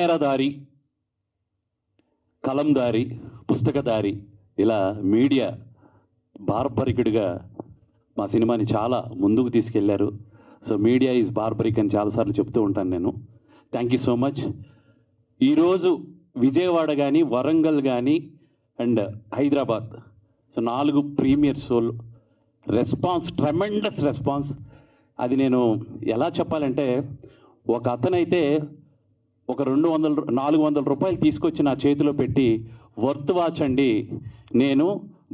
కెమెరాదారి, కలందారి, పుస్తకదారి, ఇలా మీడియా బార్బరికుడిగా మా సినిమాని చాలా ముందుకు తీసుకెళ్లారు. సో మీడియా ఈజ్ బార్బరిక్ అని చాలాసార్లు చెప్తూ ఉంటాను నేను. Thank you so much. ఈరోజు విజయవాడ కానీ, వరంగల్ కానీ అండ్ హైదరాబాద్, సో 4 ప్రీమియర్ షోలు రెస్పాన్స్, ట్రెమెండస్ రెస్పాన్స్. అది నేను ఎలా చెప్పాలంటే, ఒక అతనైతే ఒక 400 రూపాయలు తీసుకొచ్చి నా చేతిలో పెట్టి, వర్త్ వాచ్ అండి, నేను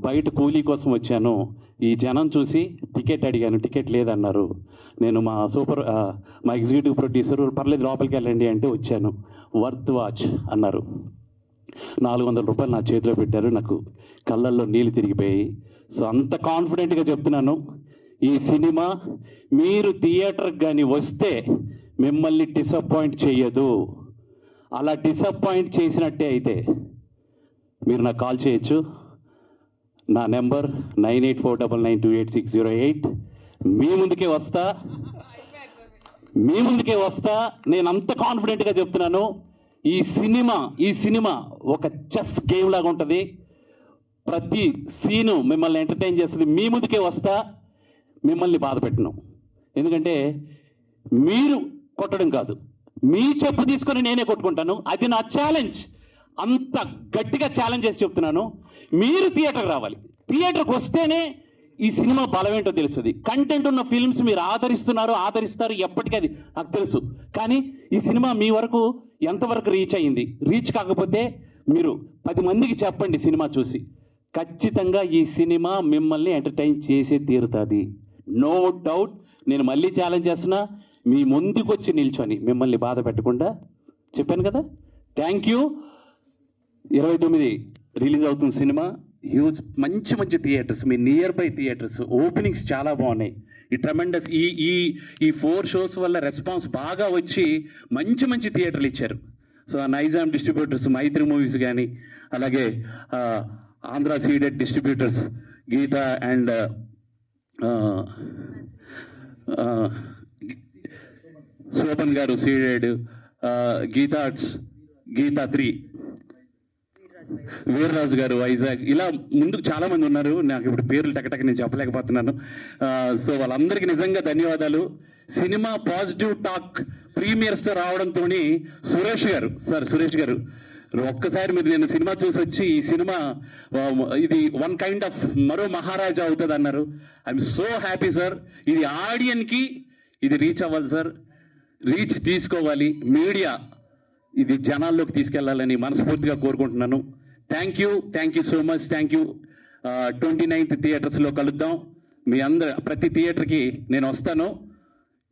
బయట కూలీ కోసం వచ్చాను, ఈ జనం చూసి టికెట్ అడిగాను, టికెట్ లేదన్నారు. నేను మా ఎగ్జిక్యూటివ్ ప్రొడ్యూసర్, పర్లేదు లోపలికి వెళ్ళండి అంటే వచ్చాను, వర్త్ వాచ్ అన్నారు. 400 రూపాయలు నా చేతిలో పెట్టారు. నాకు కళ్ళల్లో నీళ్ళు తిరిగిపోయాయి. సో అంత కాన్ఫిడెంట్గా చెప్తున్నాను, ఈ సినిమా మీరు థియేటర్కి కానీ వస్తే మిమ్మల్ని డిసప్పాయింట్ చేయదు. అలా డిసప్పాయింట్ చేసినట్టే అయితే మీరు నాకు కాల్ చేయొచ్చు. నా నెంబర్ 9849928608. మీ ముందుకే వస్తా. నేను అంత కాన్ఫిడెంట్గా చెప్తున్నాను. ఈ సినిమా ఒక చెస్ గేమ్ లాగా ఉంటుంది. ప్రతి సీను మిమ్మల్ని ఎంటర్టైన్ చేస్తుంది. మీ ముందుకే వస్తా, మిమ్మల్ని బాధ పెట్టను. ఎందుకంటే మీరు కొట్టడం కాదు, మీ చెప్పు తీసుకొని నేనే కొట్టుకుంటాను. అది నా ఛాలెంజ్. అంత గట్టిగా ఛాలెంజ్ చేసి చెప్తున్నాను. మీరు థియేటర్కి రావాలి. థియేటర్కి వస్తేనే ఈ సినిమా బలం ఏంటో తెలుస్తుంది. కంటెంట్ ఉన్న ఫిల్మ్స్ మీరు ఆదరిస్తారు, ఎప్పటికీ అది నాకు తెలుసు. కానీ ఈ సినిమా మీ వరకు ఎంతవరకు రీచ్ అయ్యింది? రీచ్ కాకపోతే మీరు 10 మందికి చెప్పండి సినిమా చూసి. ఖచ్చితంగా ఈ సినిమా మిమ్మల్ని ఎంటర్టైన్ చేసే తీరుతుంది, నో డౌట్. నేను మళ్ళీ ఛాలెంజ్ చేస్తున్నా, మీ ముందుకు వచ్చి నిల్చొని మిమ్మల్ని బాధ పెట్టకుండా చెప్పాను కదా. Thank you. 29 రిలీజ్ అవుతుంది సినిమా. హ్యూజ్ మంచి theatres, me near by theatres openings చాలా బాగున్నాయి. ఈ ట్రెమెండస్ ఈ 4 షోస్ వల్ల రెస్పాన్స్ బాగా వచ్చి మంచి థియేటర్లు ఇచ్చారు. So Nizam distributors, Mythri Movies కానీ, అలాగే Andhra ceded distributors, Geetha and Sopan గారు సీడెడ్, గీతా 3, వీర్రాజు గారు వైజాగ్, ఇలా ముందుకు చాలామంది ఉన్నారు. నాకు ఇప్పుడు పేర్లు టకటక నేను చెప్పలేకపోతున్నాను. సో వాళ్ళందరికీ నిజంగా ధన్యవాదాలు. సినిమా పాజిటివ్ టాక్ ప్రీమియర్స్తో రావడంతో సురేష్ గారు ఒక్కసారి మీరు నేను సినిమా చూసి వచ్చి, ఈ సినిమా ఇది వన్ కైండ్ ఆఫ్ మరో మహారాజా అవుతుంది అన్నారు. I'm so happy sir. ఇది ఆడియన్కి ఇది రీచ్ అవ్వాలి సార్, రీచ్ తీసుకోవాలి. మీడియా ఇది జనాల్లోకి తీసుకెళ్లాలని మనస్ఫూర్తిగా కోరుకుంటున్నాను. Thank you so much. Thank you. 29th థియేటర్స్లో కలుద్దాం. మీ ప్రతి థియేటర్కి నేను వస్తాను,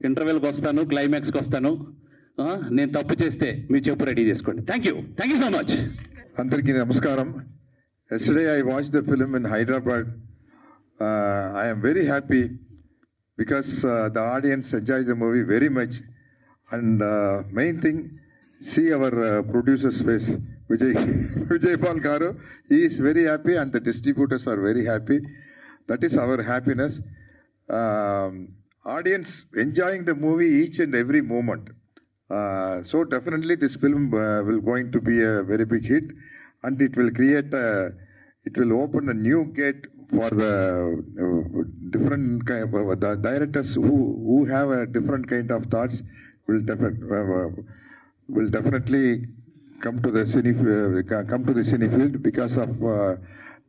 ఇంటర్వెల్కి వస్తాను, క్లైమాక్స్కి వస్తాను. నేను తప్పు చేస్తే మీ చెప్పు రెడీ చేసుకోండి. Thank you so much. అందరికీ నమస్కారం. Yesterday I watched the film in Hyderabad. I am very happy because the audience enjoyed the movie very much. And main thing, see our producer's face, Vijay Paul Garu. He is very happy and the distributors are very happy. That is our happiness. Audience enjoying the movie each and every moment. So definitely this film will going to be a very big hit, and it will open a new gate for the different kind of the directors who have a different kind of thoughts will definitely come to the cine field because of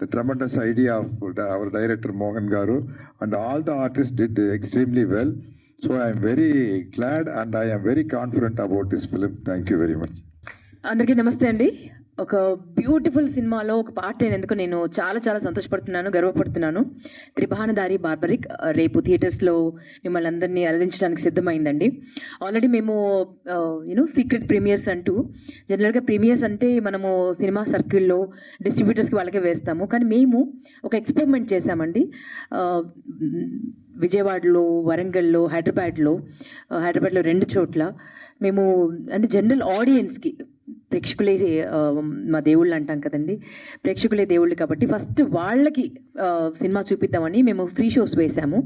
the tremendous idea of our director Mohan Garu, and all the artists did extremely well. So I am very glad and I am very confident about this film. Thank you very much. అందరికీ నమస్తే అండి. ఒక beautiful సినిమాలో ఒక part అయినందుకు నేను చాలా సంతోషపడుతున్నాను, గర్వపడుతున్నాను. Tribhanadhari barbaric రేపు థియేటర్స్లో మిమ్మల్ని అందరినీ అలరించడానికి సిద్ధమైందండి. ఆల్రెడీ మేము సీక్రెట్ ప్రీమియర్స్ అంటూ, జనరల్గా ప్రీమియర్స్ అంటే మనము సినిమా సర్కిల్లో డిస్ట్రిబ్యూటర్స్కి వాళ్ళకే వేస్తాము. కానీ మేము ఒక ఎక్స్పెరిమెంట్ చేశామండి. విజయవాడలో, వరంగల్లో, హైదరాబాద్లో 2 చోట్ల మేము అంటే జనరల్ ఆడియన్స్కి, ప్రేక్షకులే మా దేవుళ్ళు అంటాం కదండి, ప్రేక్షకులే దేవుళ్ళు కాబట్టి ఫస్ట్ వాళ్ళకి సినిమా చూపిద్దామని మేము ఫ్రీ షోస్ వేశాము.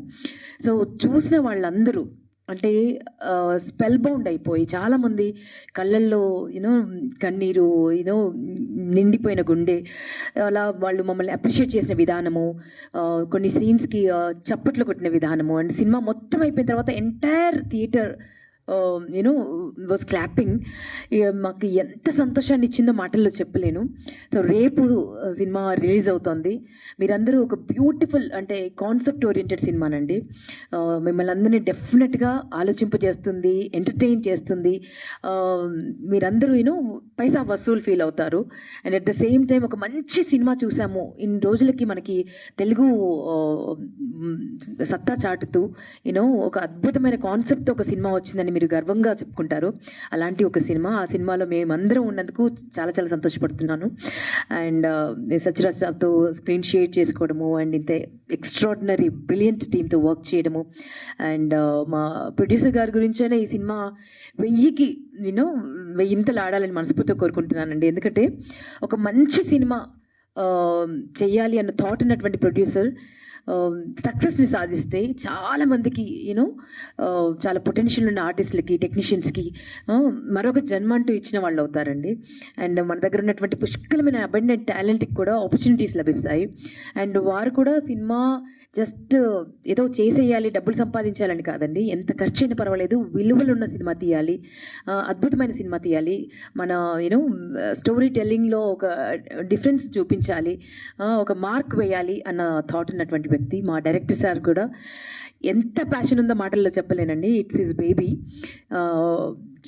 సో చూసిన వాళ్ళందరూ అంటే స్పెల్ బౌండ్ అయిపోయి చాలామంది కళ్ళల్లో యూనో కన్నీరు యూనో నిండిపోయిన గుండె అలా వాళ్ళు మమ్మల్ని అప్రిషియేట్ చేసిన విధానము, కొన్ని సీన్స్కి చప్పట్లు కొట్టిన విధానము, అండ్ సినిమా మొత్తం అయిపోయిన తర్వాత entire theatre you know was clapping. మాకు ఎంత సంతోషాన్ని ఇచ్చిందో మాటల్లో చెప్పలేను. సో రేపు సినిమా రిలీజ్ అవుతుంది. మీరందరూ ఒక బ్యూటిఫుల్ అంటే కాన్సెప్ట్ ఓరియంటెడ్ సినిమానండి. మిమ్మల్ని అందరినీ డెఫినెట్గా ఆలోచింపజేస్తుంది, ఎంటర్టైన్ చేస్తుంది. మీరందరూ యూనో పైసా వసూలు ఫీల్ అవుతారు. And at the same time ఒక మంచి సినిమా చూసాము ఇన్ని రోజులకి మనకి తెలుగు సత్తా చాటుతూ యూనో ఒక అద్భుతమైన కాన్సెప్ట్తో ఒక సినిమా వచ్చిందని మీరు గర్వంగా చెప్పుకుంటారు. అలాంటి ఒక సినిమా, ఆ సినిమాలో మేమందరం ఉన్నందుకు చాలా చాలా సంతోషపడుతున్నాను. అండ్ సత్యరాజ్ సార్తో స్క్రీన్ షేర్ చేసుకోవడము, అండ్ ఇంత ఎక్స్ట్రాడినరీ బ్రిలియంట్ టీమ్తో వర్క్ చేయడము, అండ్ మా ప్రొడ్యూసర్ గారి గురించైనా ఈ సినిమా 1000కి వెయ్యింతలు ఆడాలని మనస్ఫూర్తిగా కోరుకుంటున్నానండి. ఎందుకంటే ఒక మంచి సినిమా చెయ్యాలి అన్న థాట్ ఉన్నటువంటి ప్రొడ్యూసర్ సక్సెస్ని సాధిస్తే చాలామందికి యూనో చాలా పొటెన్షియల్ ఉన్న ఆర్టిస్టులకి, టెక్నీషియన్స్కి మరొక జన్మ అంటూ ఇచ్చిన వాళ్ళు అవుతారండి. అండ్ మన దగ్గర ఉన్నటువంటి పుష్కలమైన అబండెంట్ టాలెంట్కి కూడా ఆపర్చునిటీస్ లభిస్తాయి. అండ్ వారు కూడా సినిమా జస్ట్ ఏదో చేసేయాలి, డబ్బులు సంపాదించాలని కాదండి. ఎంత ఖర్చు అయినా పర్వాలేదు, విలువలు ఉన్న సినిమా తీయాలి, అద్భుతమైన సినిమా తీయాలి, మన యూనో స్టోరీ టెల్లింగ్లో ఒక డిఫరెన్స్ చూపించాలి, ఒక మార్క్ వేయాలి అన్న థాట్ ఉన్నటువంటి వ్యక్తి మా డైరెక్టర్ సార్. కూడా ఎంత ప్యాషన్ ఉందో మాటల్లో చెప్పలేనండి. It's his baby.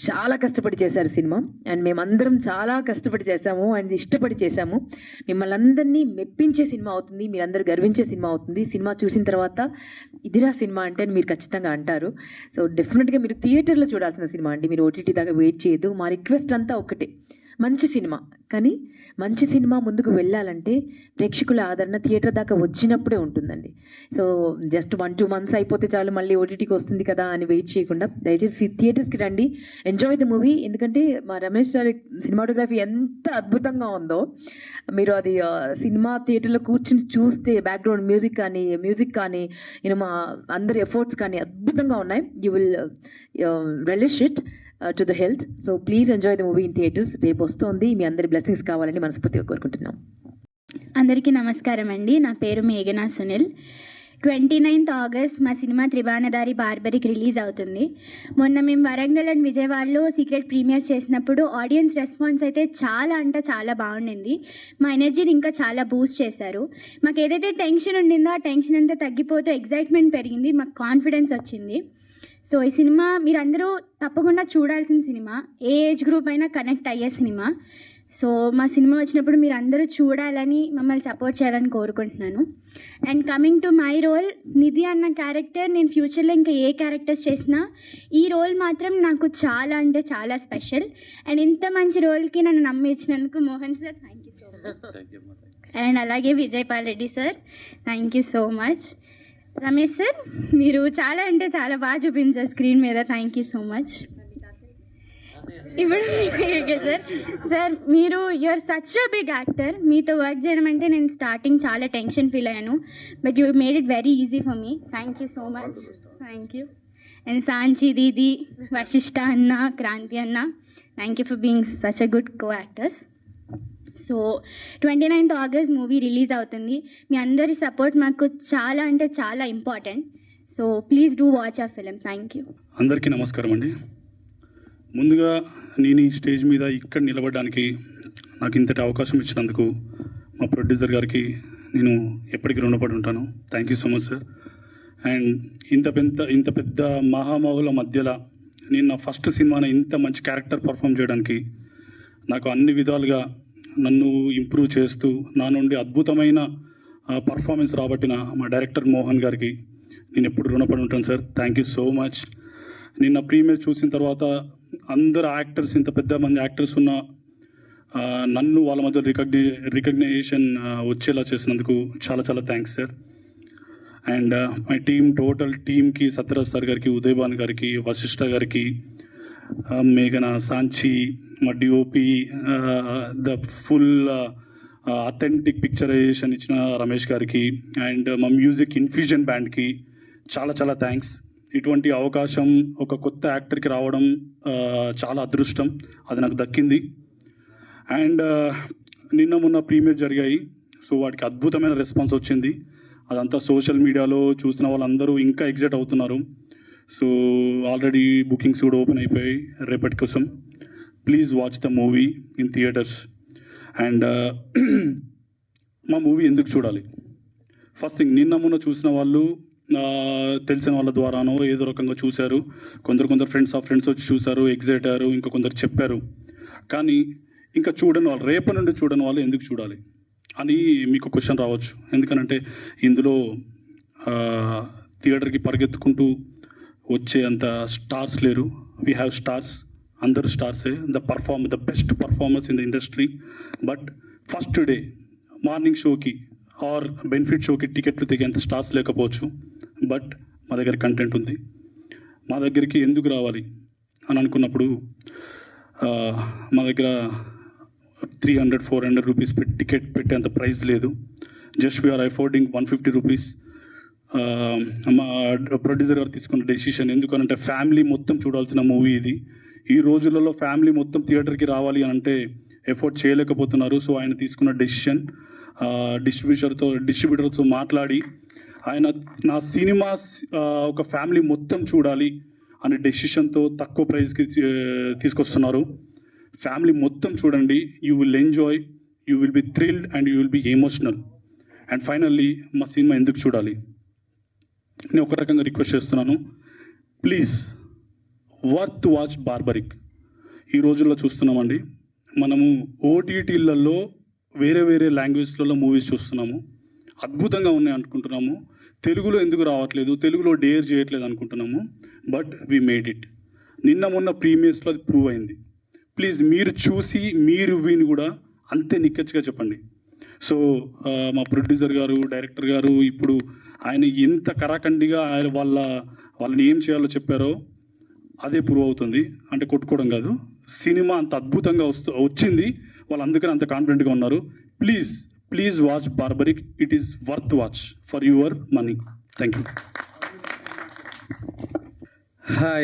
చాలా కష్టపడి చేశారు సినిమా, అండ్ మేమందరం చాలా కష్టపడి చేశాము అండ్ ఇష్టపడి చేశాము. మిమ్మల్ని అందరినీ మెప్పించే సినిమా అవుతుంది, మీరందరూ గర్వించే సినిమా అవుతుంది. సినిమా చూసిన తర్వాత ఇదిరా సినిమా అంటే అని మీరు ఖచ్చితంగా అంటారు. సో డెఫినెట్గా మీరు థియేటర్లో చూడాల్సిన సినిమా అండి, మీరు ఓటీటీ దాకా వెయిట్ చేయదు. మా రిక్వెస్ట్ అంతా ఒకటే, మంచి సినిమా, కానీ మంచి సినిమా ముందుకు వెళ్ళాలంటే ప్రేక్షకుల ఆదరణ థియేటర్ దాకా వచ్చినప్పుడే ఉంటుందండి. సో జస్ట్ 1-2 months అయిపోతే చాలు మళ్ళీ ఓటీటీకి వస్తుంది కదా అని వెయిట్ చేయకుండా దయచేసి థియేటర్స్కి రండి, ఎంజాయ్ ద మూవీ. ఎందుకంటే మా రమేష్ గారి సినిమాటోగ్రఫీ ఎంత అద్భుతంగా ఉందో, మీరు అది సినిమా థియేటర్లో కూర్చుని చూస్తే బ్యాక్గ్రౌండ్ మ్యూజిక్ కానీ మా అందరి ఎఫర్ట్స్ కానీ అద్భుతంగా ఉన్నాయి. You will relish it to the health. So please enjoy the movie in theatres. రేపు వస్తుంది, మీ అందరి బ్లెస్సింగ్స్ కావాలని మనస్ఫూర్తిగా కోరుకుంటున్నాం. అందరికీ నమస్కారం అండి. నా పేరు మేఘనా సునీల్. 29th August మా సినిమా త్రిభానదారి బార్బరిక్ రిలీజ్ అవుతుంది. మొన్న మేము వరంగల్ అండ్ విజయవాడలో సీక్రెట్ ప్రీమియర్స్ చేసినప్పుడు ఆడియన్స్ రెస్పాన్స్ అయితే చాలా అంటే చాలా బాగుండింది. మా ఎనర్జీని ఇంకా చాలా బూస్ట్ చేశారు. మాకు ఏదైతే టెన్షన్ ఉండిందో ఆ టెన్షన్ అంతా తగ్గిపోతూ ఎగ్జైట్మెంట్ పెరిగింది, మాకు కాన్ఫిడెన్స్ వచ్చింది. సో ఈ సినిమా మీరందరూ తప్పకుండా చూడాల్సిన సినిమా, ఏ ఏజ్ గ్రూప్ అయినా కనెక్ట్ అయ్యే సినిమా. సో మా సినిమా వచ్చినప్పుడు మీరు అందరూ చూడాలని, మమ్మల్ని సపోర్ట్ చేయాలని కోరుకుంటున్నాను. And coming to my role, Nidhi అన్న క్యారెక్టర్ నేను ఫ్యూచర్లో ఇంకా ఏ క్యారెక్టర్స్ చేసినా ఈ రోల్ మాత్రం నాకు చాలా అంటే చాలా స్పెషల్. అండ్ ఇంత మంచి రోల్కి నన్ను నమ్మించినందుకు Mohan sir thank you so much. And అలాగే Vijayapal Reddy sir thank you so much. Ramesh sir మీరు చాలా అంటే చాలా బాగా చూపించారు స్క్రీన్ మీద, థ్యాంక్ యూ సో మచ్. ఇప్పుడు సార్ మీరు you are such a big actor, మీతో వర్క్ చేయడం అంటే నేను స్టార్టింగ్ చాలా టెన్షన్ ఫీల్ అయ్యాను, but you made it very easy for me. Thank you so much. Thank you. And Sanchi దీది, వశిష్ఠ అన్న, క్రాంతి అన్న, thank you for being such a good co actors. So 29th August movie release అవుతుంది. మీ అందరి support మాకు చాలా అంటే చాలా important. So please do watch hour film. Thank you. అందరికీ నమస్కారం అండి. ముందుగా నేను ఈ స్టేజ్ మీద ఇక్కడ నిలబడడానికి నాకు ఇంతటి అవకాశం ఇచ్చినందుకు మా ప్రొడ్యూసర్ గారికి నేను ఎప్పటికీ రుణపడి ఉంటాను. Thank you so much sir. And ఇంత పెద్ద మహామహుల మధ్యలో నేను నా ఫస్ట్ సినిమాని ఇంత మంచి క్యారెక్టర్ పర్ఫామ్ చేయడానికి నాకు అన్ని విధాలుగా నన్ను ఇంప్రూవ్ చేస్తూ నా నుండి అద్భుతమైన పర్ఫార్మెన్స్ రాబట్టిన మా డైరెక్టర్ మోహన్ గారికి నేను ఎప్పుడు రుణపడి ఉంటాను sir. Thank you so much. నిన్న ప్రీమియర్ చూసిన తర్వాత అందరు యాక్టర్స్, ఇంత పెద్ద మంది యాక్టర్స్ ఉన్న నన్ను వాళ్ళ మధ్య రికగ్నైజేషన్ వచ్చేలా చేసినందుకు చాలా చాలా thanks sir. And my total టీమ్కి సత్యరాజ్ సార్ గారికి, ఉదయభాన్ గారికి, వశిష్ఠ గారికి, మేఘనా, సాంచి, మా DOP, the full authentic picturization ఇచ్చిన రమేష్ గారికి, అండ్ మా మ్యూజిక్ ఇన్ఫ్యూజన్ బ్యాండ్కి చాలా చాలా థ్యాంక్స్. ఇటువంటి అవకాశం ఒక కొత్త యాక్టర్కి రావడం చాలా అదృష్టం, అది నాకు దక్కింది. అండ్ నిన్న మొన్న ప్రీమియర్ జరిగాయి, సో వాటికి అద్భుతమైన రెస్పాన్స్ వచ్చింది. అదంతా సోషల్ మీడియాలో చూసిన వాళ్ళందరూ ఇంకా ఎగ్జైట్ అవుతున్నారు. సో ఆల్రెడీ బుకింగ్స్ కూడా ఓపెన్ అయిపోయాయి రేపటి కోసం. Please watch the movie in theatres. And మా మూవీ ఎందుకు చూడాలి? ఫస్ట్ థింగ్, నిన్న మొన్న చూసిన వాళ్ళు తెలిసిన వాళ్ళ ద్వారానో ఏదో రకంగా చూశారు. కొందరు ఫ్రెండ్స్ వచ్చి చూశారు, ఎగ్జైట్ అయ్యారు, ఇంకా కొందరు చెప్పారు. కానీ ఇంకా చూడని వాళ్ళు, రేపటి నుండి చూడని వాళ్ళు ఎందుకు చూడాలి అని మీకు క్వశ్చన్ రావచ్చు. ఎందుకనంటే ఇందులో థియేటర్కి పరిగెత్తుకుంటూ వచ్చే అంత స్టార్స్ లేరు. వీ హ్యావ్ స్టార్స్, అందరు స్టార్సే, the best performers in the industry. But first day morning షోకి ఆర్ బెనిఫిట్ షోకి టికెట్లు తెగేంత స్టార్స్ లేకపోవచ్చు. బట్ మా దగ్గర కంటెంట్ ఉంది. మా దగ్గరికి ఎందుకు రావాలి అని అనుకున్నప్పుడు మా దగ్గర 300-400 రూపీస్ టికెట్ పెట్టేంత ప్రైస్ లేదు. Just we're affording 150 rupees. మా ప్రొడ్యూసర్ గారు తీసుకున్న డెసిషన్. ఎందుకనంటే ఫ్యామిలీ మొత్తం చూడాల్సిన మూవీ ఇది. ఈ రోజులలో ఫ్యామిలీ మొత్తం థియేటర్కి రావాలి అంటే ఎఫోర్ట్ చేయలేకపోతున్నారు. సో ఆయన తీసుకున్న డెసిషన్, డిస్ట్రిబ్యూటర్తో మాట్లాడి ఆయన నా సినిమా ఒక ఫ్యామిలీ మొత్తం చూడాలి అనే డెసిషన్తో తక్కువ ప్రైస్కి తీసుకొస్తున్నారు. ఫ్యామిలీ మొత్తం చూడండి, you will enjoy, you will be thrilled and you will be emotional. And finally మా సినిమా ఎందుకు చూడాలి? నేను ఒక రకంగా రిక్వెస్ట్ చేస్తున్నాను, ప్లీజ్ వర్త్ వాచ్ బార్బరిక్. ఈ రోజుల్లో చూస్తున్నామండి, మనము ఓటీటీలలో వేరే లాంగ్వేజ్లలో మూవీస్ చూస్తున్నాము, అద్భుతంగా ఉన్నాయి అనుకుంటున్నాము. తెలుగులో ఎందుకు రావట్లేదు, తెలుగులో డేర్ చేయట్లేదు అనుకుంటున్నాము. But we made it. నిన్న మొన్న ప్రీమియర్స్లో అది ప్రూవ్ అయింది. ప్లీజ్ మీరు చూసి మీరు వీని కూడా అంతే నిక్కచ్చిగా చెప్పండి. సో మా ప్రొడ్యూసర్ గారు, డైరెక్టర్ గారు ఇప్పుడు ఆయన ఎంత కరాఖండిగా ఆయన వాళ్ళని ఏం చేయాలో చెప్పారో అదే ప్రూవ్ అవుతుంది. అంటే కొట్టుకోవడం కాదు, సినిమా అంత అద్భుతంగా వచ్చింది, వాళ్ళు అందుకని అంత కాన్ఫిడెంట్గా ఉన్నారు. Please watch barbaric. It is worth watch for your money. Thank you.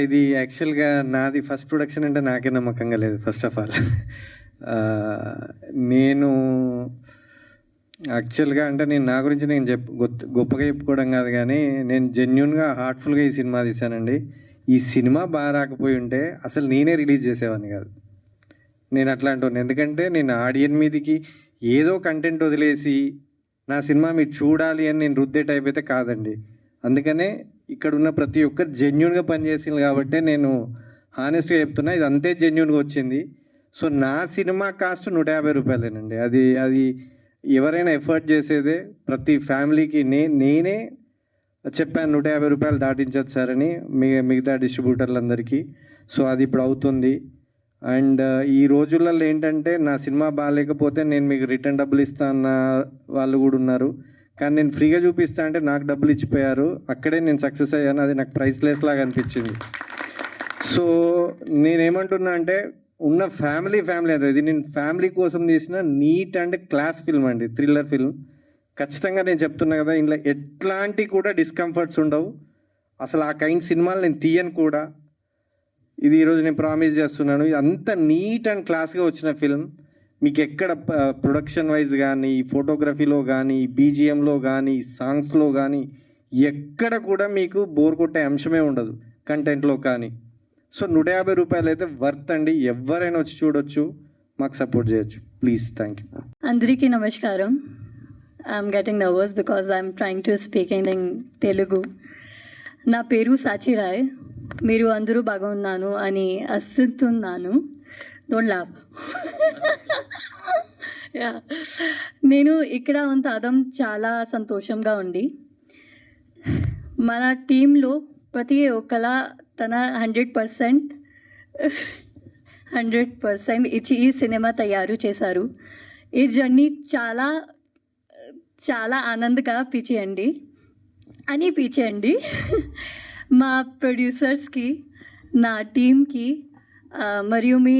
ఇది యాక్చువల్గా నాది ఫస్ట్ ప్రొడక్షన్ అంటే నాకే నమ్మకంగా లేదు. ఫస్ట్ ఆఫ్ ఆల్ నేను యాక్చువల్గా అంటే నా గురించి నేను గొప్పగా చెప్పుకోవడం కాదు, కానీ నేను జెన్యున్గా హార్ట్ఫుల్గా ఈ సినిమా తీశానండి. ఈ సినిమా బాగా రాకపోయి ఉంటే అసలు నేనే రిలీజ్ చేసేవాడిని కాదు. నేను అట్లా అంటున్నాను, ఎందుకంటే నేను ఆడియన్స్ మీదకి ఏదో కంటెంట్ వదిలేసి నా సినిమా మీరు చూడాలి అని నేను రుద్దే టైప్ అయితే కాదండి. అందుకనే ఇక్కడ ఉన్న ప్రతి ఒక్కరు జెన్యున్గా పనిచేసింది కాబట్టి నేను హానెస్ట్గా చెప్తున్నా, ఇది అంతే జెన్యున్గా వచ్చింది. సో నా సినిమా కాస్ట్ 150 రూపాయలేనండి. అది ఎవరైనా ఎఫర్ట్ చేసేదే. ప్రతి ఫ్యామిలీకి నేనే చెప్పాను 150 రూపాయలు దాటించచ్చు సార్ అని మిగతా డిస్ట్రిబ్యూటర్లందరికీ. సో అది ఇప్పుడు అవుతుంది. అండ్ ఈ రోజులలో ఏంటంటే నా సినిమా బాగాలేకపోతే నేను మీకు రిటర్న్ డబ్బులు ఇస్తా అన్న వాళ్ళు కూడా ఉన్నారు. కానీ నేను ఫ్రీగా చూపిస్తా అంటే నాకు డబ్బులు ఇచ్చిపోయారు, అక్కడే నేను సక్సెస్ అయ్యాను. అది నాకు ప్రైస్లెస్ లాగా అనిపించింది. సో నేనేమంటున్నా అంటే ఉన్న ఫ్యామిలీ అంటే ఇది నేను ఫ్యామిలీ కోసం తీసిన నీట్ అండ్ క్లాస్ ఫిల్మ్ అండి, థ్రిల్లర్ ఫిల్మ్. ఖచ్చితంగా నేను చెప్తున్నా కదా, ఇంట్లో ఎట్లాంటి కూడా డిస్కంఫర్ట్స్ ఉండవు. అసలు ఆ కైండ్ సినిమాలు నేను తీయను కూడా. ఇది ఈరోజు నేను ప్రామిస్ చేస్తున్నాను. అంత నీట్ అండ్ క్లాస్గా వచ్చిన ఫిల్మ్. మీకు ఎక్కడ ప్రొడక్షన్ వైజ్ కానీ, ఫోటోగ్రఫీలో కానీ, బీజిఎంలో కానీ, సాంగ్స్లో కానీ ఎక్కడ కూడా మీకు బోర్ కొట్టే అంశమే ఉండదు కంటెంట్లో కానీ. సో 150 రూపాయలు అయితే వర్త్ అండి. ఎవరైనా వచ్చి చూడొచ్చు, మాకు సపోర్ట్ చేయొచ్చు. Please, thank you. అందరికీ నమస్కారం. I'm getting nervous because I'm trying to speaking in Telugu. నా పేరు సాచి రాయ్. మీరు అందరూ బాగున్నాను అని ఆశిస్తున్నాను. Don't laugh. నేను ఇక్కడ ఉండడం చాలా సంతోషంగా ఉంది. మన టీంలో ప్రతి ఒక్కలా తన 100% ఇచ్చి ఈ సినిమా తయారు చేశారు. ఈ జర్నీ చాలా చాలా ఆనందంగా అనిపించండి. మా ప్రొడ్యూసర్స్కి, నా టీమ్కి మరియు మీ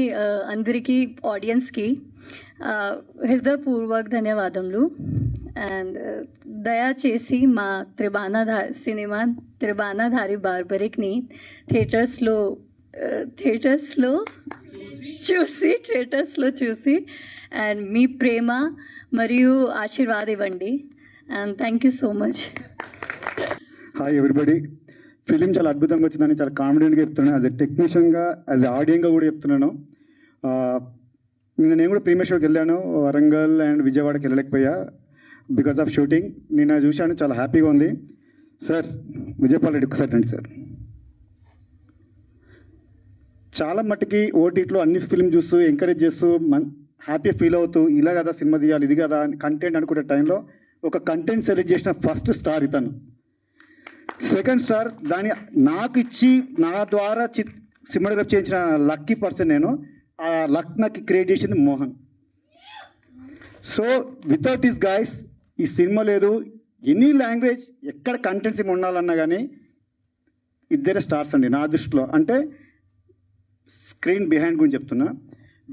అందరికీ ఆడియన్స్కి హృదయపూర్వక ధన్యవాదములు. అండ్ దయచేసి మా సినిమా త్రిబాణధారి బార్బరిక్ని థియేటర్స్లో చూసి అండ్ మీ ప్రేమ మరియు ఆశీర్వాదం ఇవ్వండి and thank you so much. Hi everybody. Film చాలా అద్భుతంగా వచ్చిందని చాలా కాన్ఫిడెంట్గా చెప్తున్నాను. యాజ్ ఎ టెక్నీషియన్గా, యాజ్ ఎ ఆడియన్గా కూడా చెప్తున్నాను. నేను కూడా ప్రీమియర్ షోకి వెళ్ళాను. వరంగల్ అండ్ విజయవాడకి వెళ్ళలేకపోయా బికాస్ ఆఫ్ షూటింగ్. నేను చూశాను, చాలా హ్యాపీగా ఉంది. సార్ విజయపాల్ రెడ్డి ఒకసారి రండి సార్. చాలా మట్టుకి ఓటీటీలో అన్ని ఫిల్మ్ చూస్తూ ఎంకరేజ్ చేస్తూ హ్యాపీ ఫీల్ అవుతూ ఇలా కదా సినిమా తీయాలి, ఇది కదా కంటెంట్ అనుకునే టైంలో ఒక కంటెంట్ సెలెక్ట్ చేసిన ఫస్ట్ స్టార్ ఇతను. సెకండ్ స్టార్ దాన్ని నాకు ఇచ్చి నా ద్వారా సినిమాగ్రఫీ చేయించిన లక్కీ పర్సన్ నేను. ఆ లక్ నాకు క్రియేట్ చేసింది Mohan. So without this guys ఈ సినిమా లేదు. ఎనీ లాంగ్వేజ్ ఎక్కడ కంటెంట్ సినిమా ఉండాలన్నా కానీ ఇద్దరే స్టార్స్ అండి నా దృష్టిలో. అంటే స్క్రీన్ బిహైండ్ గురించి చెప్తున్నా.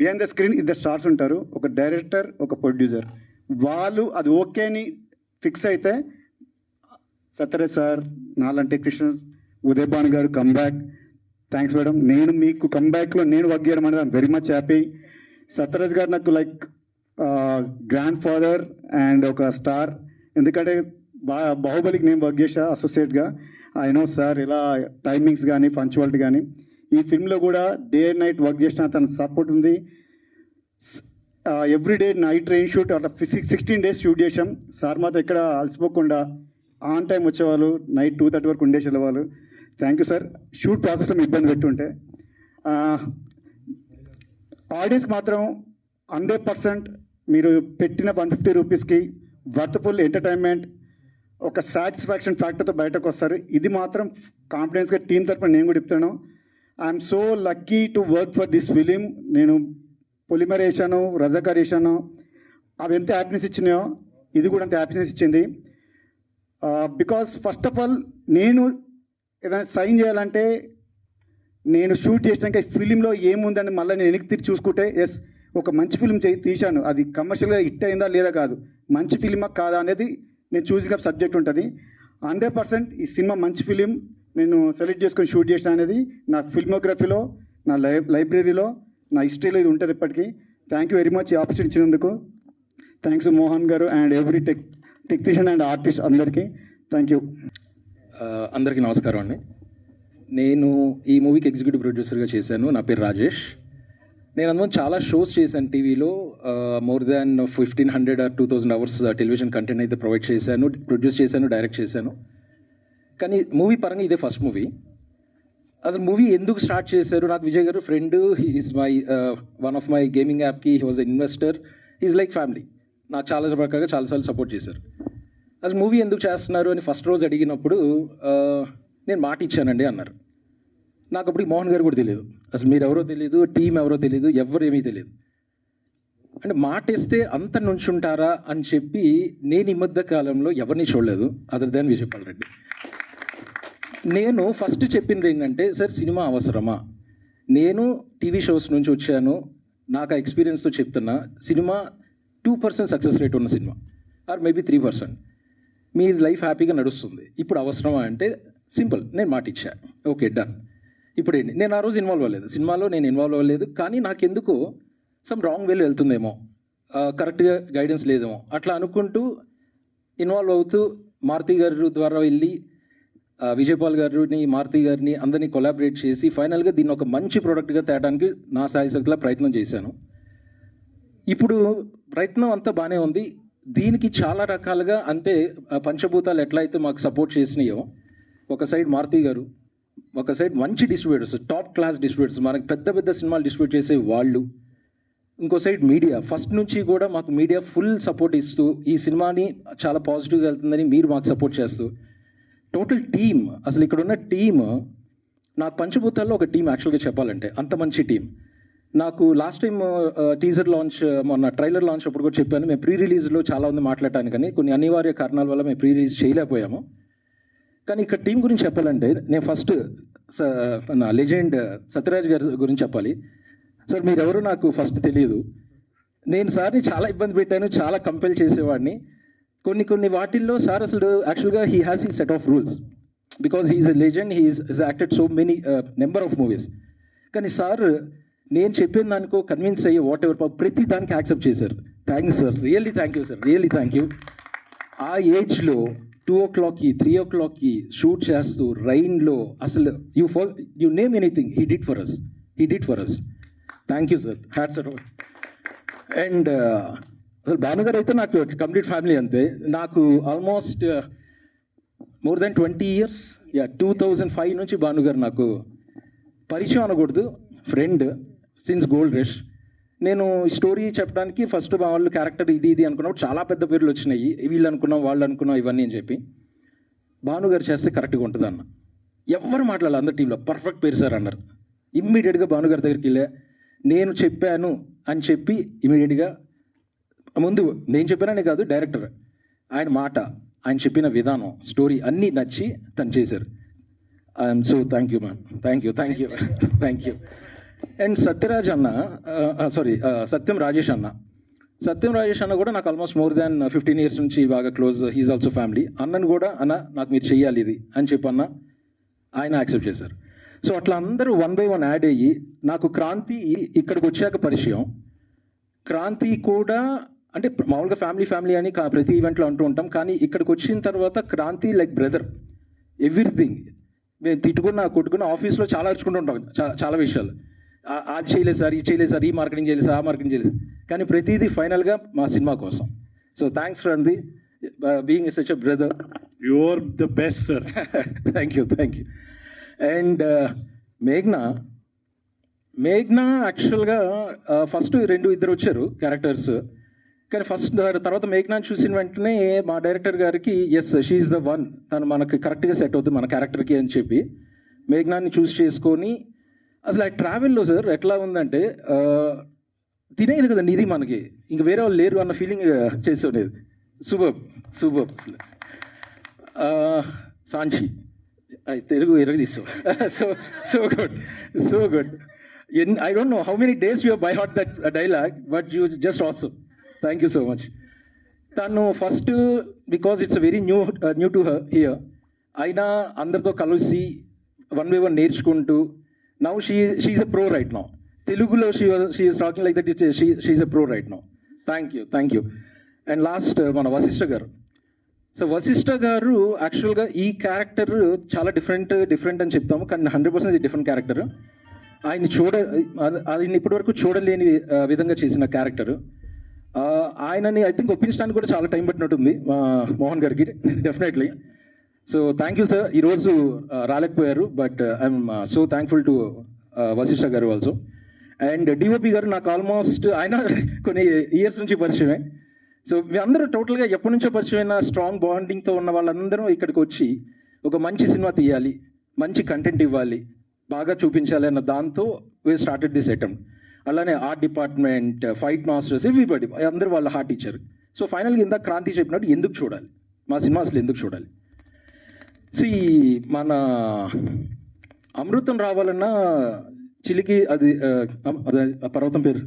బిహైండ్ ద స్క్రీన్ ఇద్దరు స్టార్స్ ఉంటారు, ఒక డైరెక్టర్, ఒక ప్రొడ్యూసర్. వాళ్ళు అది ఓకే అని ఫిక్స్ అయితే సత్యరాజ్ సార్, నాలంటే కృష్ణ, ఉదయభాను గారు కమ్బ్యాక్. Thanks madam. నేను మీకు కమ్బ్యాక్లో నేను వర్క్ చేయడం అనేది I'm very much happy. Sathyaraj గారు నాకు లైక్ గ్రాండ్ ఫాదర్ అండ్ ఒక స్టార్. ఎందుకంటే బాహుబలికి నేను వర్క్ చేసా అసోసియేట్గా. ఐ నో సార్ ఇలా టైమింగ్స్ కానీ పంచువాలిటీ కానీ. ఈ ఫిల్మ్లో కూడా డే అండ్ నైట్ వర్క్ చేసిన తన సపోర్ట్ ఉంది. ఎవ్రీడే నైట్ ట్రైన్ షూట్ అట్లా 16 days షూట్ చేసాం. సార్ మాత్రం ఎక్కడ అలసిపోకుండా ఆన్ టైం వచ్చేవాళ్ళు, నైట్ 2:30 వరకు ఉండేసి వెళ్ళేవాళ్ళు. Thank you sir. షూట్ ప్రాసెస్లో మీ ఇబ్బంది పెట్టుంటే. ఆడియన్స్ మాత్రం 100% మీరు పెట్టిన 150 రూపీస్కి వర్త్ఫుల్ ఎంటర్టైన్మెంట్, ఒక సాటిస్ఫాక్షన్ ఫ్యాక్టర్తో బయటకు వస్తారు. ఇది మాత్రం కాన్ఫిడెన్స్గా టీం తరఫున నేను కూడా చెప్తాను. I'm so lucky to work for this film. నేను పొలిమర్ వేసాను, రజాకార్ వేసాను. అవి ఎంత హ్యాపీనెస్ ఇచ్చినాయో ఇది కూడా అంత హ్యాపీనెస్ ఇచ్చింది. బికాస్ ఫస్ట్ ఆఫ్ ఆల్ నేను ఏదైనా సైన్ చేయాలంటే నేను షూట్ చేసినాక ఫిలింలో ఏముందని మళ్ళీ నేను వెనక్కి తిరిగి చూసుకుంటే ఎస్ ఒక మంచి ఫిలిం తీశాను, అది కమర్షియల్గా హిట్ అయిందా లేదా కాదు, మంచి ఫిలిమా కాదా అనేది నేను చూసిన సబ్జెక్ట్ ఉంటుంది. 100% ఈ సినిమా మంచి ఫిలిం నేను సెలెక్ట్ చేసుకొని షూట్ చేసిన అనేది నా ఫిల్మోగ్రఫీలో, నా లైబ్రరీలో, నా హిస్టరీలో ఇది ఉంటుంది ఇప్పటికీ. థ్యాంక్ యూ వెరీ మచ్ ఈ ఆపర్చునిటీ ఇచ్చినందుకు. థ్యాంక్స్ మోహన్ గారు and every technician and artist అందరికీ థ్యాంక్ యూ. అందరికీ నమస్కారం అండి. నేను ఈ మూవీకి ఎగ్జిక్యూటివ్ ప్రొడ్యూసర్గా చేశాను. నా పేరు రాజేష్. నేను అందులో చాలా షోస్ చేశాను టీవీలో. More than 1500 or 2000 hours television content అయితే ప్రొవైడ్ చేశాను, ప్రొడ్యూస్ చేశాను, డైరెక్ట్ చేశాను. కానీ మూవీ పరంగా ఇదే ఫస్ట్ మూవీ. అసలు మూవీ ఎందుకు స్టార్ట్ చేశారు? నాకు విజయ్ గారు friend. He is my one of my gaming యాప్కి he was a investor. Is like family. నాకు చాలా రకాలుగా చాలాసార్లు సపోర్ట్ చేశారు. అసలు మూవీ ఎందుకు చేస్తున్నారు అని ఫస్ట్ రోజు అడిగినప్పుడు నేను మాట ఇచ్చానండి అన్నారు. నాకు అప్పుడు మోహన్ గారు కూడా తెలియదు, అసలు మీరు ఎవరో తెలియదు, టీం ఎవరో తెలియదు, ఎవరు ఏమీ తెలియదు. అంటే మాట ఇస్తే అంత నుంచుంటారా అని చెప్పి నేను ఈ మధ్య కాలంలో ఎవరిని చూడలేదు అదర్ దాన్ విజయపాల్ రెడ్డి. నేను ఫస్ట్ చెప్పింది ఏంటంటే, సార్ సినిమా అవసరమా? నేను టీవీ షోస్ నుంచి వచ్చాను, నాకు ఆ ఎక్స్పీరియన్స్తో చెప్తున్నా, సినిమా 2% సక్సెస్ రేట్ ఉన్న cinema or maybe 3%. Me life హ్యాపీగా నడుస్తుంది. ఇప్పుడు అవసరమా అంటే సింపుల్, నేను మాట ఇచ్చా, ఓకే డన్. ఇప్పుడు ఏంటి, నేను ఆ రోజు ఇన్వాల్వ్ అవ్వలేదు సినిమాలో, నేను ఇన్వాల్వ్ అవ్వలేదు. కానీ నాకెందుకు సమ్ రాంగ్ వేలో వెళ్తుందేమో, కరెక్ట్గా గైడెన్స్ లేదేమో అట్లా అనుకుంటూ ఇన్వాల్వ్ అవుతూ మారుతి గారి ద్వారా వెళ్ళి విజయపాల్ గారిని, మారుతి గారిని అందరినీ కొలాబరేట్ చేసి ఫైనల్గా దీన్ని ఒక మంచి ప్రోడక్ట్గా తేడానికి నా సాయశక్తిలా ప్రయత్నం చేశాను. ఇప్పుడు ప్రయత్నం అంతా బాగానే ఉంది. దీనికి చాలా రకాలుగా అంటే పంచభూతాలు ఎట్లయితే మాకు సపోర్ట్ చేసినాయో, ఒక సైడ్ మారుతి గారు, ఒక సైడ్ మంచి డిస్ట్రిబ్యూటర్స్, టాప్ క్లాస్ డిస్ట్రిబ్యూటర్స్, మనకు పెద్ద పెద్ద సినిమాలు డిస్ట్రిబ్యూట్ చేసే వాళ్ళు, ఇంకో సైడ్ మీడియా, ఫస్ట్ నుంచి కూడా మాకు మీడియా ఫుల్ సపోర్ట్ ఇస్తూ ఈ సినిమాని చాలా పాజిటివ్గా వెళ్తుందని మీరు మాకు సపోర్ట్ చేస్తూ, టోటల్ టీమ్, అసలు ఇక్కడ ఉన్న టీమ్, నాకు పంచభూతాల్లో ఒక టీం యాక్చువల్గా చెప్పాలంటే అంత మంచి టీం. నాకు లాస్ట్ టైం టీజర్ లాంచ్, మొన్న ట్రైలర్ లాంచ్ అప్పుడు కూడా చెప్పాను, మేము ప్రీ రిలీజ్లో చాలా ఉంది మాట్లాడటానికి, కానీ కొన్ని అనివార్య కారణాల వల్ల మేము ప్రీ రిలీజ్ చేయలేకపోయాము. కానీ ఇక్కడ టీం గురించి చెప్పాలంటే నేను ఫస్ట్ నా లెజెండ్ సత్యరాజ్ గారి గురించి చెప్పాలి. సార్ మీరెవరో నాకు ఫస్ట్ తెలియదు. నేను సార్ని చాలా ఇబ్బంది పెట్టాను, చాలా కంపెల్ చేసేవాడిని. కొన్ని వాటిల్లో సార్ అసలు యాక్చువల్గా he has he set of rules because he's a legend he's acted so many number of movies. కానీ సార్ నేను చెప్పిన దానికో కన్విన్స్ అయ్యి వాట్ ఎవర్ ప్రతి దానికి యాక్సెప్ట్ చేశారు. Thanks sir, really thank you sir, really thank you. ఆ ఏజ్లో 2 o'clockకి 3 o'clockకి షూట్ చేస్తూ రైన్లో అసలు you name anything he did for us. Thank you sir, hats off. And అసలు భానుగారు అయితే నాకు కంప్లీట్ ఫ్యామిలీ అంతే. నాకు ఆల్మోస్ట్ మోర్ దెన్ 20 years 2005 నుంచి భానుగారు నాకు పరిచయం అనకూడదు, ఫ్రెండ్ సిన్స్ గోల్డ్ రష్. నేను స్టోరీ చెప్పడానికి ఫస్ట్ మా వాళ్ళు క్యారెక్టర్ ఇది అనుకున్నప్పుడు చాలా పెద్ద పేర్లు వచ్చినాయి, వీళ్ళు అనుకున్నాం వాళ్ళు అనుకున్నాం ఇవన్నీ అని చెప్పి. భానుగారు చేస్తే కరెక్ట్గా ఉంటుంది అన్న. ఎవరు మాట్లాడాలి అందరు టీంలో పర్ఫెక్ట్ పేరు సార్ అన్నారు. ఇమ్మీడియట్గా భానుగారి దగ్గరికి వెళ్ళా, నేను చెప్పాను అని చెప్పి ఇమీడియట్గా ముందు నేను చెప్పాననే కాదు డైరెక్టర్ ఆయన మాట, ఆయన చెప్పిన విధానం, స్టోరీ అన్నీ నచ్చి తను చేశారు. So thank you ma'am, thank you. And Sathyaraj అన్న సత్యం రాజేష్ అన్న కూడా నాకు ఆల్మోస్ట్ మోర్ దాన్ 15 years నుంచి బాగా క్లోజ్. He's also family. అన్నను కూడా అన్న నాకు మీరు చెయ్యాలి ఇది అని చెప్పి అన్న ఆయన యాక్సెప్ట్ చేశారు. సో అట్లా అందరూ 1 by 1 యాడ్ అయ్యి నాకు క్రాంతి ఇక్కడికి వచ్చాక పరిచయం. క్రాంతి కూడా అంటే మామూలుగా ఫ్యామిలీ అని ప్రతి ఈవెంట్లో అంటూ ఉంటాం, కానీ ఇక్కడికి వచ్చిన తర్వాత క్రాంతి లైక్ బ్రదర్. ఎవ్రీథింగ్ మేము కొట్టుకున్న ఆఫీస్లో చాలా అరుచుకుంటూ ఉంటాం చాలా విషయాలు. అది చేయలేదు సార్, ఇది చేయలేదు సార్, ఈ మార్కెటింగ్ చేయలేదు సార్, ఆ మార్కెటింగ్ చేయలేదు, కానీ ప్రతిదీ ఫైనల్గా మా సినిమా కోసం. So thanks for the being such a brother. You are the best sir. Thank you. And మేఘ్నా యాక్చువల్గా ఫస్ట్ 2 వచ్చారు క్యారెక్టర్స్, కానీ తర్వాత మేఘ్నాని చూసిన వెంటనే మా డైరెక్టర్ గారికి ఎస్ షీఈస్ ద వన్, తను మనకి కరెక్ట్గా సెట్ అవుతుంది మన క్యారెక్టర్కి అని చెప్పి మేఘ్నాని చూస్ చేసుకొని అసలు ఆ ట్రావెల్లో సార్ ఎట్లా ఉందంటే తినేది కదండి ఇది మనకి, ఇంక వేరే వాళ్ళు లేరు అన్న ఫీలింగ్ చేసేది. సూపర్ సాంచి తెలుగు ఎరగదీసావు. So good. I don't know how many days you have by heart that dialogue, but you just awesome. Thank you so much. Tanu first because it's a very new to her here. Aina andartho kalusi 1 by 1 నేర్చుకుంటూ now she's a pro right now. Telugulo she is talking like that. She's a pro right now. Thank you. And last మన వశిష్ఠ గారు. So Vashishtha గారు యాక్చువల్గా ఈ character చాలా different అని చెప్తాము, కానీ 100% డిఫరెంట్ క్యారెక్టర్. ఆయన ఇప్పటివరకు చూడలేని విధంగా చేసిన క్యారెక్టర్. ఆయనని ఐ థింక్ ఒప్పించడానికి కూడా చాలా టైం పట్టినట్టుంది మోహన్ గారికి, definitely. So thank you sir, ఈరోజు రాలేకపోయారు, but I'm so thankful to Vashishta గారు ఆల్సో. అండ్ డిఓపి గారు నాకు ఆల్మోస్ట్ ఆయన కొన్ని ఇయర్స్ నుంచి పరిచయమే. సో మీ అందరూ టోటల్గా ఎప్పటి నుంచో పరిచయమైన స్ట్రాంగ్ బాండింగ్తో ఉన్న వాళ్ళందరూ ఇక్కడికి వచ్చి ఒక మంచి సినిమా తీయాలి, మంచి కంటెంట్ ఇవ్వాలి, బాగా చూపించాలి అన్న దాంతో వీ స్టార్టెడ్ దిస్ అటెంప్ట్. అలానే art department, fight masters, everybody అందరూ వాళ్ళ హార్ట్ ఇచ్చారు. సో ఫైనల్గా ఇందాక క్రాంతి చెప్పినట్టు ఎందుకు చూడాలి మా సినిమా, అసలు ఎందుకు చూడాలి? మన అమృతం రావాలన్నా చిలికి అది పర్వతం పేరు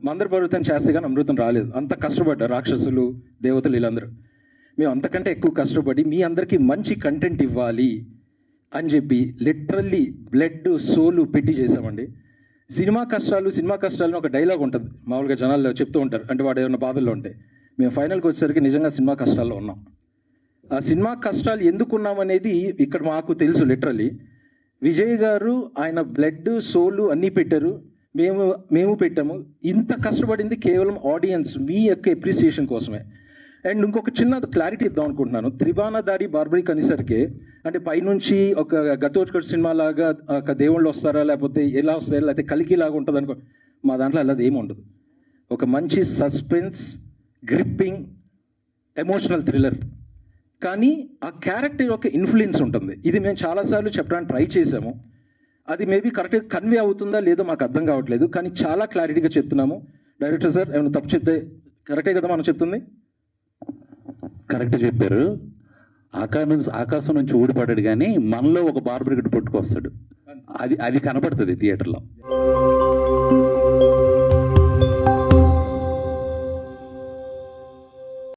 మందర పర్వతం చేస్తే కానీ అమృతం రాలేదు. అంత కష్టపడ్డారు రాక్షసులు, దేవతలు, వీళ్ళందరూ. మేము అంతకంటే ఎక్కువ కష్టపడి మీ అందరికీ మంచి కంటెంట్ ఇవ్వాలి అని చెప్పి లిటరల్లీ బ్లడ్ సోలు పెట్టి చేసామండి. సినిమా కష్టాలు ఒక డైలాగ్ ఉంటుంది, మామూలుగా జనాలు చెప్తూ ఉంటారు, అంటే వాడు ఏమైనా బాధల్లో ఉంటే. మేము ఫైనల్కి వచ్చేసరికి నిజంగా సినిమా కష్టాల్లో ఉన్నాం. ఆ సినిమా కష్టాలు ఎందుకున్నామనేది ఇక్కడ మాకు తెలుసు. లిటరల్లీ విజయ్ గారు ఆయన బ్లడ్ సోలు అన్నీ పెట్టారు, మేము పెట్టాము. ఇంత కష్టపడింది కేవలం ఆడియన్స్ మీ యొక్క ఎప్రిసియేషన్ కోసమే. అండ్ ఇంకొక చిన్న క్లారిటీ ఇద్దాం అనుకుంటున్నాను. త్రిబాణధారి బార్బరిక్ అనేసరికి అంటే పైనుంచి ఒక గతోత్కట్ సినిమా లాగా ఒక దేవుళ్ళు వస్తారా, లేకపోతే ఎలా వస్తారా, లేకపోతే కలికి లాగా ఉంటుంది అనుకో. మా దాంట్లో అలా ఏమి ఉండదు. ఒక మంచి సస్పెన్స్, గ్రిప్పింగ్, ఎమోషనల్ థ్రిల్లర్, కానీ ఆ క్యారెక్టర్ యొక్క ఇన్ఫ్లుయెన్స్ ఉంటుంది. ఇది మేము చాలాసార్లు చెప్పడానికి ట్రై చేసాము. అది మేబీ కరెక్ట్గా కన్వే అవుతుందా లేదో మాకు అర్థం కావట్లేదు, కానీ చాలా క్లారిటీగా చెప్తున్నాము. డైరెక్టర్ సార్ ఏమైనా తప్పు చెప్తే కరెక్టే కదా మనం చెప్తుంది? కరెక్ట్ చెప్పారు. ఆకాశం నుంచి ఊడిపడ్డాడు, కానీ మనలో ఒక బార్బరిక్ పుట్టుకొస్తాడు, అది కనపడుతుంది థియేటర్లో.